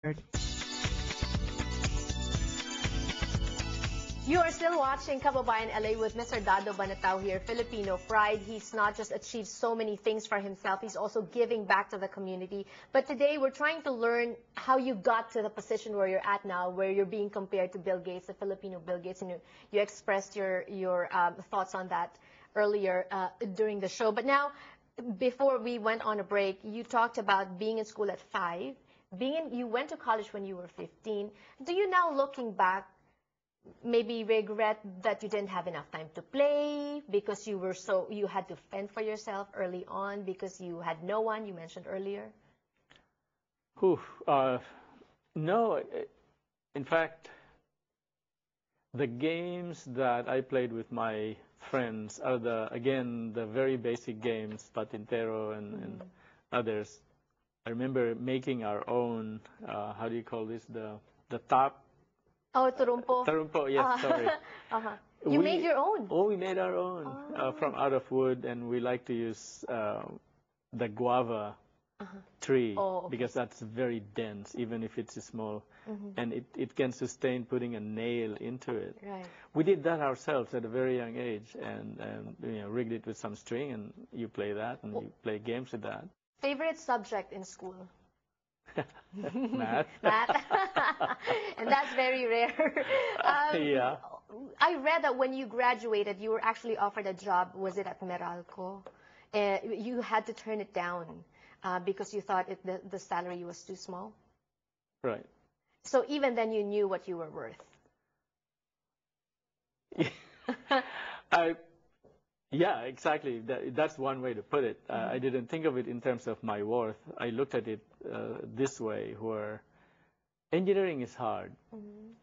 You are still watching Kababayan LA with Mr. Dado Banatao here, Filipino pride. He's not just achieved so many things for himself, he's also giving back to the community. But today we're trying to learn how you got to the position where you're at now, where you're being compared to Bill Gates, the Filipino Bill Gates, and you expressed your thoughts on that earlier during the show. But now, before we went on a break, you talked about being in school at 5, you went to college when you were 15. Do you now, looking back, maybe regret that you didn't have enough time to play because you had to fend for yourself early on because you had no one, you mentioned earlier? No, in fact, the games that I played with my friends are the very basic games, patintero and others. I remember making our own, how do you call this, the top. Oh, turumpo. Turumpo, yes, sorry. You made your own? Oh, we made our own from out of wood, and we like to use the guava tree because that's very dense, even if it's small, and it can sustain putting a nail into it. Right. We did that ourselves at a very young age, and rigged it with some string, and you play that, and you play games with that. Favorite subject in school? Math. Math. And that's very rare. Yeah. I read that when you graduated, you were actually offered a job. Was it at Meralco? You had to turn it down because you thought the salary was too small? Right. So even then you knew what you were worth? Yeah, exactly. That's one way to put it. I didn't think of it in terms of my worth. I looked at it this way, where engineering is hard.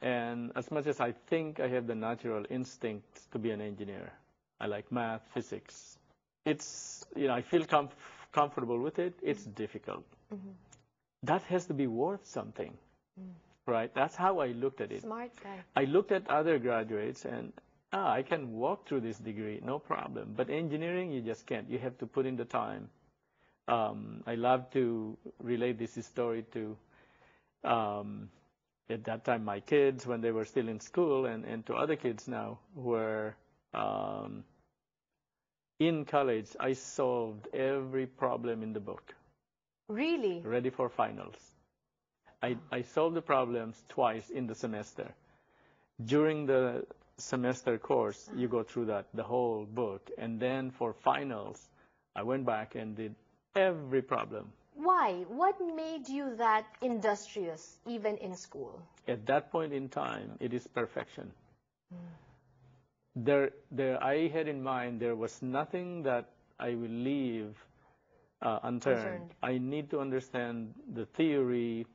And as much as I think I have the natural instinct to be an engineer, I like math, physics. It's, I feel comfortable with it. It's difficult. That has to be worth something, right? That's how I looked at it. Smart guy. I looked at other graduates and I can walk through this degree, no problem. But engineering, you just can't. You have to put in the time. I love to relate this story to, at that time, my kids, when they were still in school, and to other kids now who were in college. I solved every problem in the book. Really? Ready for finals. I solved the problems twice in the semester. During the semester course, you go through the whole book, and then for finals, I went back and did every problem. Why? What made you that industrious, even in school? At that point in time, it is perfection. I had in mind there was nothing that I will leave unturned. I need to understand the theory,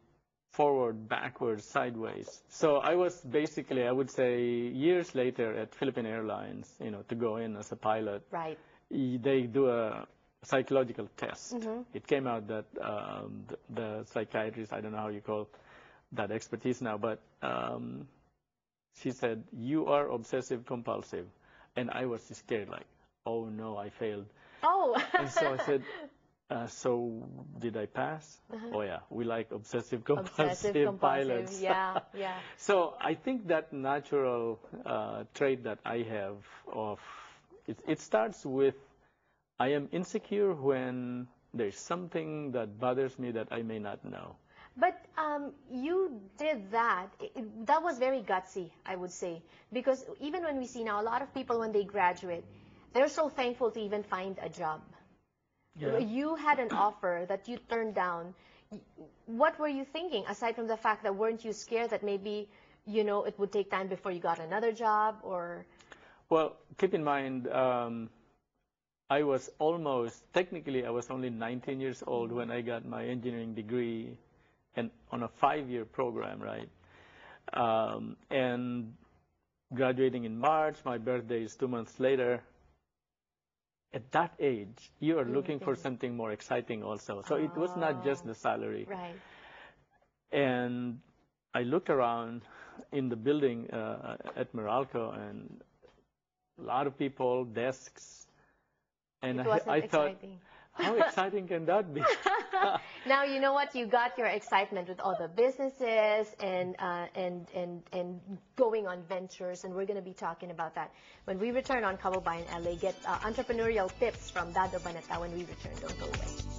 forward, backwards, sideways. So I was basically, I would say, years later at Philippine Airlines, to go in as a pilot. Right. They do a psychological test. It came out that the psychiatrist, I don't know how you call that expertise now, but she said, you are obsessive compulsive. And I was scared, like, oh no, I failed. Oh. And so I said, so did I pass? Oh yeah, we like obsessive compulsive pilots. Yeah, yeah. So I think that natural trait that I have it starts with, I am insecure when there's something that bothers me that I may not know. But you did that. That was very gutsy, I would say. Because even when we see now, a lot of people, when they graduate, they're so thankful to even find a job. Yeah. You had an offer that you turned down. What were you thinking, aside from the fact that weren't you scared that maybe, it would take time before you got another job, or? Well, keep in mind, I was technically I was only 19 years old when I got my engineering degree, and on a 5-year program, right? And graduating in March, my birthday is 2 months later. At that age, you are looking for something more exciting also. So it was not just the salary. Right. And I looked around in the building at Meralco, and a lot of people, desks. And it wasn't I thought, exciting. How exciting can that be? Now you know what, you got your excitement with all the businesses and going on ventures, and we're going to be talking about that when we return on Kababayan LA. Get entrepreneurial tips from Dado Banatao when we return. Don't go away.